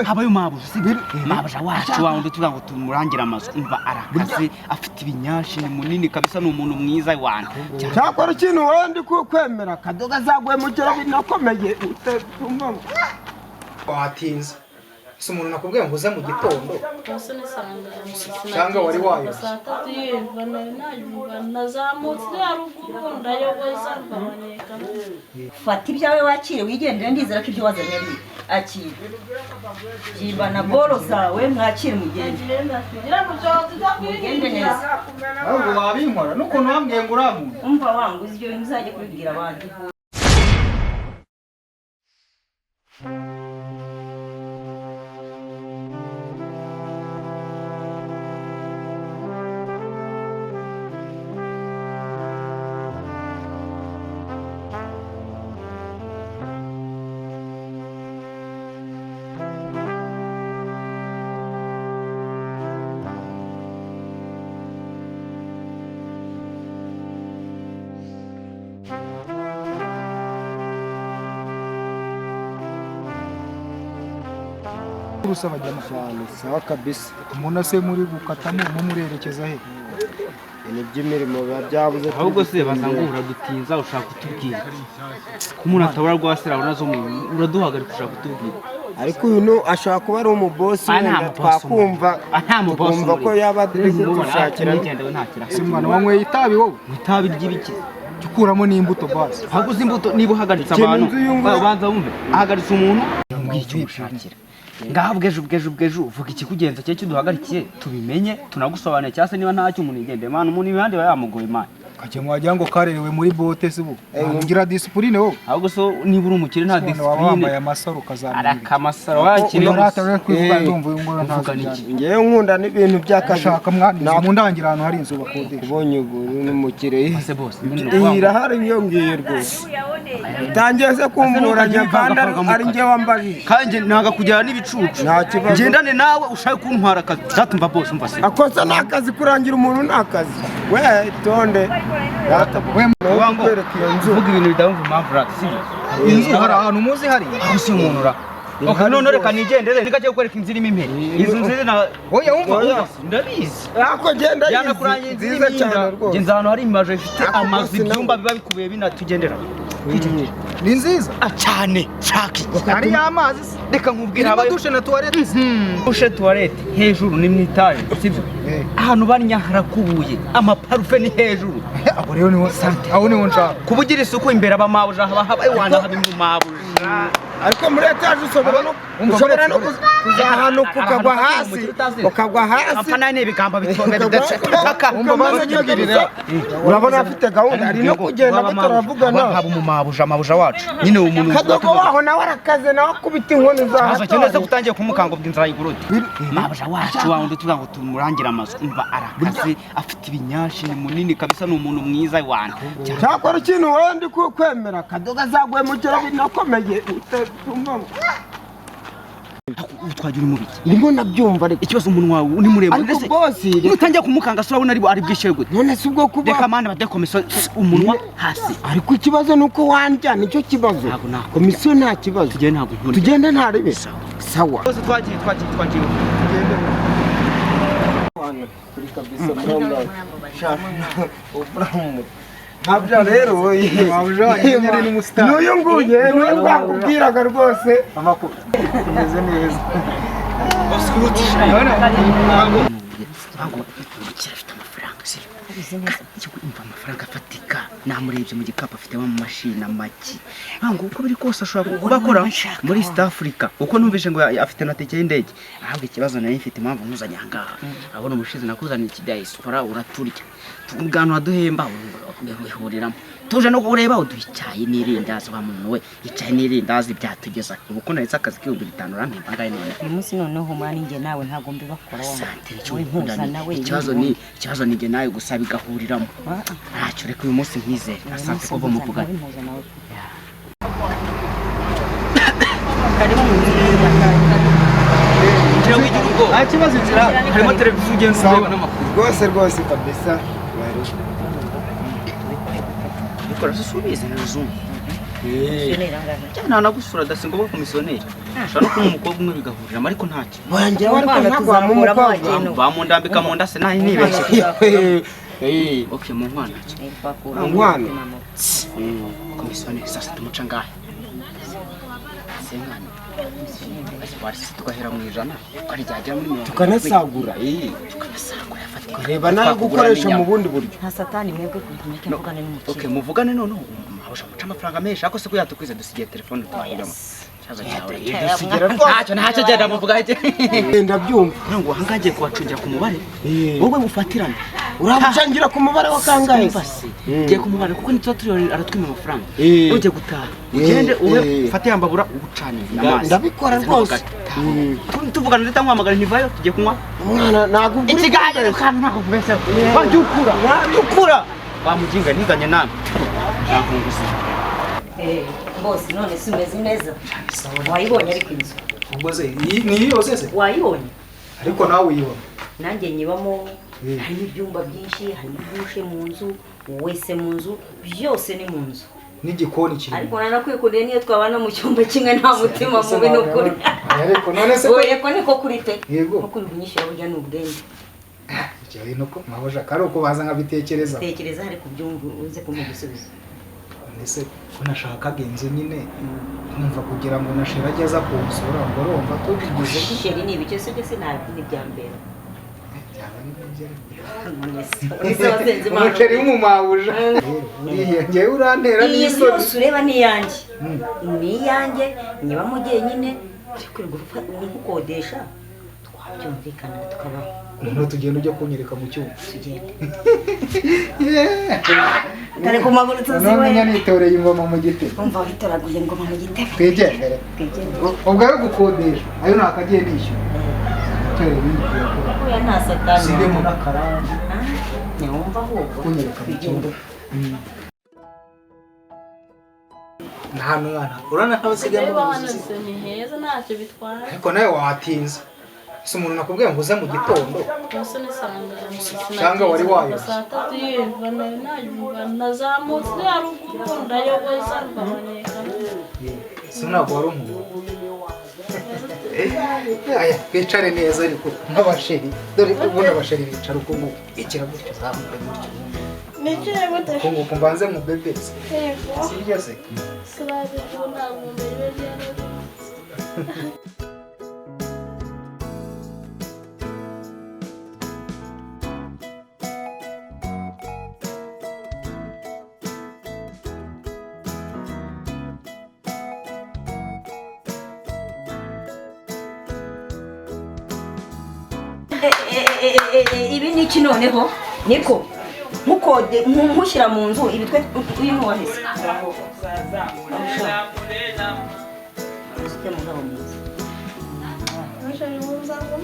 habayo mabuja sibiri mabuja wacu wa undi tuvuga ngo tumurangira amazu umva arakaze afite ibinyashi ni munini kabisa ni umuntu mwiza wana cyakora ikintu wowe ndi kwemera kadoga zaguye mu kiro binakomeye utumva watinze ese umuntu nakubwiye ngo uze mu gitondo cyangwa wari wayo saa 3 y'ijoro nazamutse haruguru ndayoboza nkabanyeka fata ibyawe wakire wigendere ndizera ko ibyo wazanye ari akire jimba na bolo zawe mwakire mugende neza ahubwo wabinkora n'ukuntu wambwiye ngo uramuntu umva wangu ibyo bintu uzajye kubibwira abandi urusaba jyana cyane sawa kabisa umuntu ase muri gukatamo mumurerekeza he ni by'imirimo byabuze ahubwo se bazangura dutinza ushaka kutubwira ko umuntu atabura rwasira unazo uraduhagarika ushaka kutubwira ariko uyu ashaka kuba ari umubosi wenda twakumva kumva ko yaba dushakira simwana wanyweye itabi wowe itabi ry'ibiki ukuramo n'imbuto basi ahubwo imbuto niba uhagaritse abantu banza wumve ahagaritse umuntu mbwira icyo mushakira ngaho bwejo vuga ikikugenza cye kiduhagarikiye tubimenye tunagusobanure cyase niba ntacyo umuntu igende mana umuntu ibihande bayamugoye mana kake mwagira ngo karerewe muri bote se bu ngira discipline wowe ahubwo so niba uri umukire nta discipline wambaye amasaro ukazamenya arakamasaro wakire uratare kwivuga ndumva ngo ntavuga ngewe nkunda n'ibintu by'akashaka mwana mu ndangira ahantu hari inzu bakodesha ubonye uburu n'umukire ase bose irahari iyo ngiye rwose tangiye se kumburanya kandi ari nge wambaje kandi ntaga kujyana n'ibicucu nta kibazo gendane nawe ushaka kuntwara akazi zatumva bose umva se akosa nakazi kurangira umuntu nakazi we tonde wango vuga ibintu bidahumva impamvu rati inzu hari ahantu muzi hari aho si umuntu ura okay none reka nigendere nikaje kukwereka inzira impere izo nzira na oya wumva ndabizi ako genda yana kuranye nziza cyane rwose genza ahantu hari imaje ifite amazi ibyumba biba bikubiye binatugendera ni nziza cyane shaki ari amazi reka nkubwira abaye dushe na toilette dushe toilette hejuru ni mwitaje sibyo ahantu banya harakubuye amaparufe ni hejuru abo rero niho sante aho niho nshaka kubugira isuku imbere abamabuja haba wana haba mu mabuja ariko muri etaje ushobora no kuzahanuka ukagwa hasi apana n'ibigamba bitonde bidace urabona afite gahunda ari no kugenda bataravugana haba mu mabuja wacu nyine umuntu kadogo waho nawe arakaze nawe kubita inkoni za hasa cyane se kutangiye kumukango by'inzara y'igurudi mabuja wacu wa undi tuvuga ngo tumurangira amazu umva arakaze afite ibinyashi ni munini kabisa ni umuntu mwiza wana cyakora ikintu wowe ndi kwemera kadoga zaguye mu kiro binakomeye utwagira umubiki ndimo nabyumva reka ikibazo umuntu wawe uri mureba ndetse bosi utangiye kumukanga sura ubona ari bwishyuye gute none si ubwo kuba reka mande bade komisiyo umunwa hasi ariko ikibazo nuko wandya nicyo kibazo komisiyo nta kibazo tugende ntabwo nkunda tugende ntaribe sawa bose twagiye tugende kuri kabisa muramu ntabyo rero wabujanye n'umustar n'uyu nguye niwe twakubwiraga rwose amakuru neze neza oskurutisha yona ntabwo kirafite amafaranga siri umva amafaranga afatika namurebye mu gikapu afitemo amashini amaki ntabwo uko biri kose ashobora kubakora muri East Africa uko numvise ngo afite na tike y'indege ahubwo ikibazo nayo ifite impamvu nkuzanye ahangaha abona umushizi nakuzaniye ikidiaspora uraturya tugano aduhemba uhuriramo tuje no kureba uduhicaye n'irindazi wa muntu we yicaye n'irindazi byatugeza ubuko nahise akazi k'ibihumbi 5 rampemba ngaye none umunsi noneho mwana nge nawe ntago mbibakora wa ikibazo ni nge nawe gusa bigahuriramo ntacyo reka uyu munsi nkizere asante kuva mu kugana karimo mu nzira kibazo nzira harimo televiziyo ugenza ureba n'amakuru rwose kabisa ukora subize na zoom Misiyoneri angana. Cyane nagusura dasingo ko misiyoneri. Shano ko umukobwa umwe bigahurira ariko ntacyo. wanjye ariko ntabwo wamumukobwa Bamundambika mu nda se nahi nibeshye. Okay mu nkwana. Mwana Komisiyoneri sasa tumuca ngahe. Sengana. Warisi tukahera mu ijana. Kwari ryajya muri 100. tukanasagura Tukanasagura yafatika. reba nawe gukoresha mu bundi buryo Nta satani mwebwe kumenya mvugane n'umukire. Okay muvugane none mahosha muca amafaranga menshi ako se ko yatukwiza dusigiye telefone twahiramo. Chaza cyawe. Ntacyo genda muvuga ite. ndabyumva Ngo hangagiye kubacungira ku mubare. Wowe mufatirane. urabucangira ku mubare wa kangahe Giye kumubara kuko nitso turi aratwima amafaranga. Uje gutaha. Ugende uwe fate yambabura ubucane namazi. ndabikora rwose Tuvugana ndeta nkwamagara ntivayo tugiye kunywa. mwana nagubwira Ikiganiro kandi nako kubesa. Wajukura. Bamujinga ntiganye nami. Nakunguza. Bose none simeze neza. Wayibonye ariko inzu. ubwo se ni yose se Wayibonye. ariko nawe uyibona Nanjye nyibamo harimo ibyumba byinshi, harimo dushe mu nzu, wese mu nzu, byose ni mu nzu. n'igikoni kiri Ariko nanakwikundeye niyo twabana mu cyumba kimwe nta mutima mubi no kuri. ariko none se Oye ko niko kuri te. Yego. Kuko unyishyura burya ni ubwenge. cyari nuko mahosha kare uko baza nkabitekereza Tekereza hari kubyumva uze kumugisubiza. ese ko nashakaga inzu nyine nkumva kugira ngo nashira ageza kunsura ngo urumva tubigize Sheri ni ibice se se nta byambera. byaba ni byere Umuceri umuceri w'umumabuja uriya ngewe urantera iyi n'isoni yose ureba ni iyanjye. Ni iyanjye niba mugiye nyine gukodesha twabyumvikana tukabaho. noneho tugenda ujya kunyereka mu cyumba Tugende. Dore ku maguru tuzi none we. nitoreye ingoma mu giti Umva witoraguye ngoma mu gitebe. twigendere Twigendere. ubwo yo gukodesha ayo nakagiye nishyura tore ibindi kuyakora Oya nta satani. sigemo n'akaranga Nyumva ahubwo. kunyereka mu cyumba nta hantu mwana urana ntabasigaye Niba mu hano buzima se ni heza ntacyo bitwara. ariko nawe watinze si umuntu nakubwiye ngo uze mu gitondo Bose ni Cyangwa wari wayoboye. Saa tatu yirirwa nagiye nazamutse haruguru ndayoboza mbaboneka. si ntabwo wari umuntu aya twicare neza ariko nk'abasheri dore ubundi abasheri bicara uko nguko ikira gutyo uzamuke gutyo Nicaye gute? uko nguko mbanze mu bebesi Yego. si iryo se Siraje ntabwo mbere byari. Ibi ni iki noneho niko mukode mushyira mu nzu ibi twe uyu n'uwahise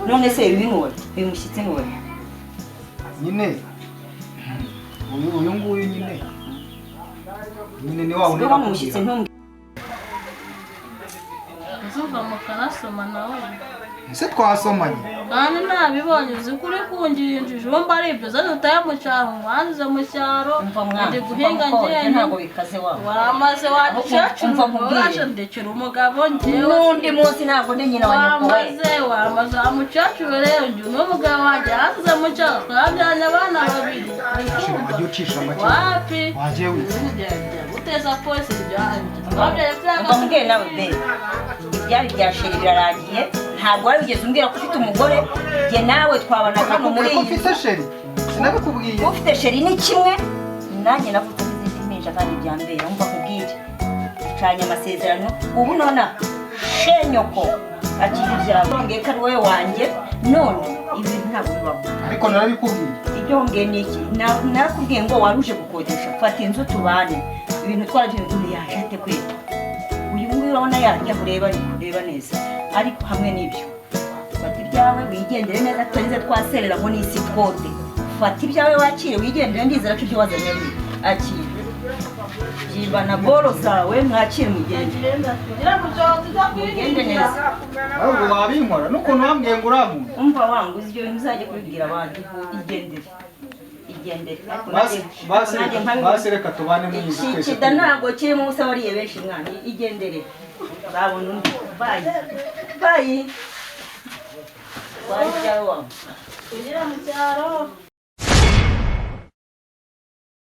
none se ibi n'uwa uyu mushyitsi n'uwa nyine uyu nguyu nyine ni wa wundi sibo mushyitsi ntumwe Uzuva mu kanasoma nawe. ese twasomanye Kandi nabibonye uzi kuri kungira injiji wumva ari ibyo zari utaye mu cyaro wanzize mu cyaro ndi guhinga njyewe ntabwo bikaze wabo waramaze wadukecuru Umva nkubwire. mubasha ndekera umugabo njyewe n'undi munsi ntabwo ndi nyina wa nyoko we wamaze wa mukecuru rero njye n'umugabo wanjye yanzize mu cyaro twabyaranye abana babiri wajya ucisha make wapi wajya wica guteza polisi byanjye twabyaye umva mbwire nawe be ibyari bya sheri birarangiye ntabwo wari wigeze umbwira ko ufite umugore jye nawe twabana hano muri iyi nzu ufite sheri sinabikubwiye ufite sheri ni kimwe nanjye navuze n'izindi mpinja kandi byambera umva nkubwire ducanye amasezerano ubu nona shenyoko akiri ibyawe yongeye ko ari wowe wanjye none ibi bintu ntabwo bibaho ariko narabikubwiye ibyongeye ni iki narakubwiye ngo wari uje gukodesha fata inzu tubane ibintu twaragiye uyu yaje ate kwita uyu nguyu urabona yajya kureba neza ariko hamwe n'ibyo fata ibyawe wigendere neza tutarize twaserera ngo n'isi twode fata ibyawe wakire wigendere ndizera ko ibyo wazanye ari akire jimba na boro zawe mwakire mugende mugende neza ahubwo wabinkora n'ukuntu wambwiye ngo urankunda umva wangu uzi ibyo bintu uzajya kubibwira abandi igendere igendere basi reka tubane muri iyi nzu twese kida ntabwo kirimo ubusa wariye benshi mwana igendere babona undi bayi wari cyaro kugira mu cyaro